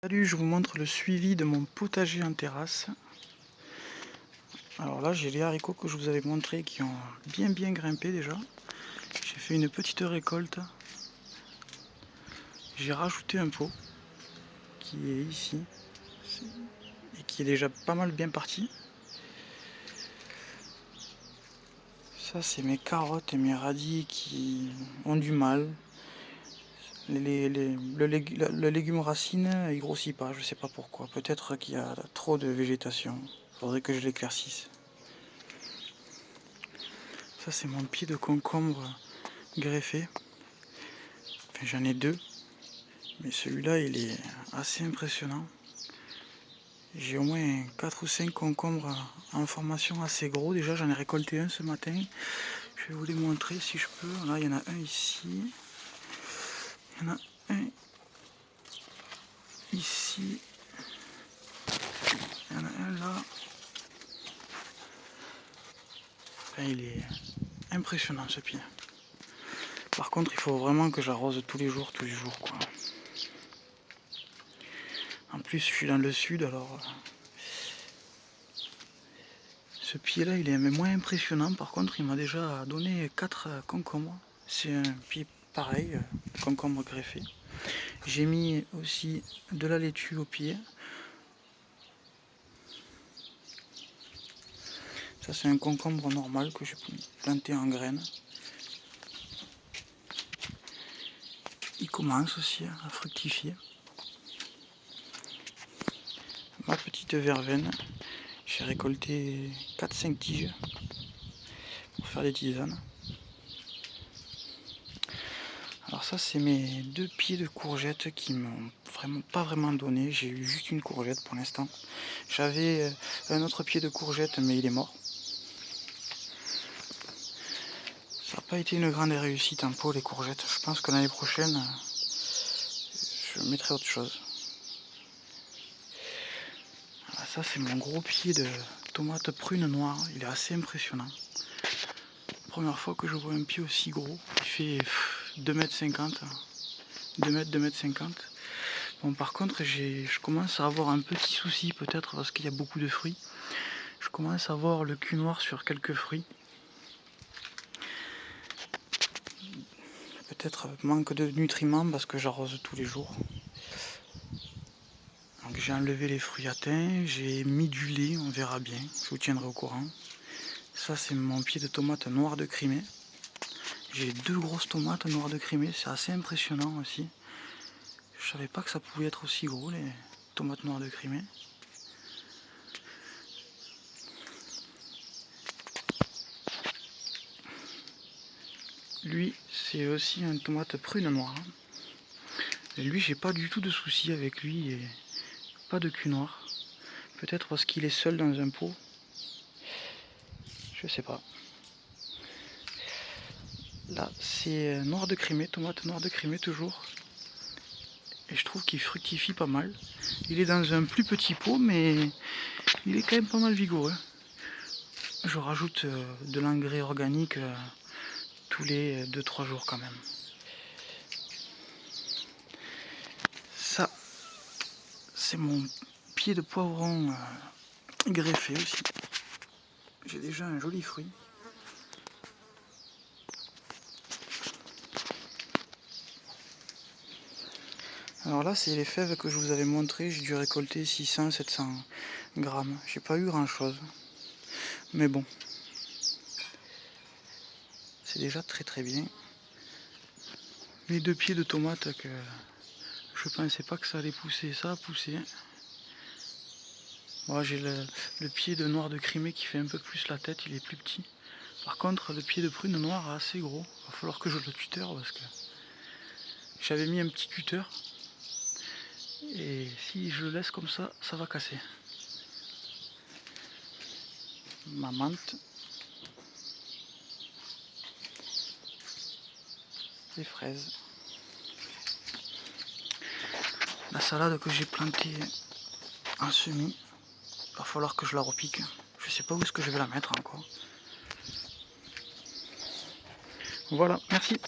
Salut, je vous montre le suivi de mon potager en terrasse. Alors là, j'ai les haricots que je vous avais montrés qui ont bien grimpé déjà. J'ai fait une petite récolte. J'ai rajouté un pot qui est ici et qui est déjà pas mal bien parti. Ça, c'est mes carottes et mes radis qui ont du mal. Le légume racine, il grossit pas, je sais pas pourquoi. Peut-être qu'il y a trop de végétation. Faudrait que je l'éclaircisse. Ça, c'est mon pied de concombre greffé. Enfin, j'en ai deux, mais celui-là, il est assez impressionnant. J'ai au moins 4 ou 5 concombres en formation assez gros. Déjà, j'en ai récolté un ce matin. Je vais vous les montrer si je peux. Là, il y en a un ici. Il y en a un ici. Il y en a un là. Enfin, il est impressionnant ce pied. Par contre, il faut vraiment que j'arrose tous les jours, quoi. En plus, je suis dans le sud, alors ce pied-là, il est même moins impressionnant. Par contre, il m'a déjà donné 4 concombres. C'est un pied pareil, concombre greffé. J'ai mis aussi de la laitue au pied. Ça, c'est un concombre normal que j'ai planté en graines. Il commence aussi à fructifier. Ma petite verveine, j'ai récolté 4-5 tiges pour faire des tisanes. Alors ça, c'est mes 2 pieds de courgettes qui m'ont pas vraiment donné. J'ai eu juste une courgette pour l'instant. J'avais un autre pied de courgette, mais il est mort. Ça n'a pas été une grande réussite en pot les courgettes. Je pense que l'année prochaine, je mettrai autre chose. Voilà, ça, c'est mon gros pied de tomate prune noire. Il est assez impressionnant. Première fois que je vois un pied aussi gros. Il fait 2,50 m. 2 m. Bon, par contre, je commence à avoir un petit souci, peut-être parce qu'il y a beaucoup de fruits. Je commence à avoir le cul noir sur quelques fruits. Peut-être manque de nutriments parce que j'arrose tous les jours. Donc j'ai enlevé les fruits atteints, j'ai mis du lait, on verra bien, je vous tiendrai au courant. Ça, c'est mon pied de tomate noire de Crimée. J'ai 2 grosses tomates noires de Crimée, c'est assez impressionnant aussi. Je savais pas que ça pouvait être aussi gros les tomates noires de Crimée. Lui, c'est aussi une tomate prune noire. Et lui, j'ai pas du tout de soucis avec lui et pas de cul noir. Peut-être parce qu'il est seul dans un pot. Je sais pas. Là, c'est noir de Crimée, tomate noire de Crimée toujours. Et je trouve qu'il fructifie pas mal. Il est dans un plus petit pot, mais il est quand même pas mal vigoureux. Je rajoute de l'engrais organique tous les 2-3 jours quand même. Ça, c'est mon pied de poivron greffé aussi. J'ai déjà un joli fruit. Alors là, c'est les fèves que je vous avais montré. J'ai dû récolter 600-700 grammes. J'ai pas eu grand chose. Mais bon. C'est déjà très bien. Les 2 pieds de tomates que je pensais pas que ça allait pousser. Ça a poussé. Moi, j'ai le pied de noir de Crimée qui fait un peu plus la tête. Il est plus petit. Par contre, le pied de prune noire est assez gros. Il va falloir que je le tuteur parce que j'avais mis un petit tuteur. Et si je le laisse comme ça, ça va casser. Ma menthe. Les fraises. La salade que j'ai plantée en semis. Il va falloir que je la repique. Je sais pas où est-ce que je vais la mettre encore. Voilà, merci.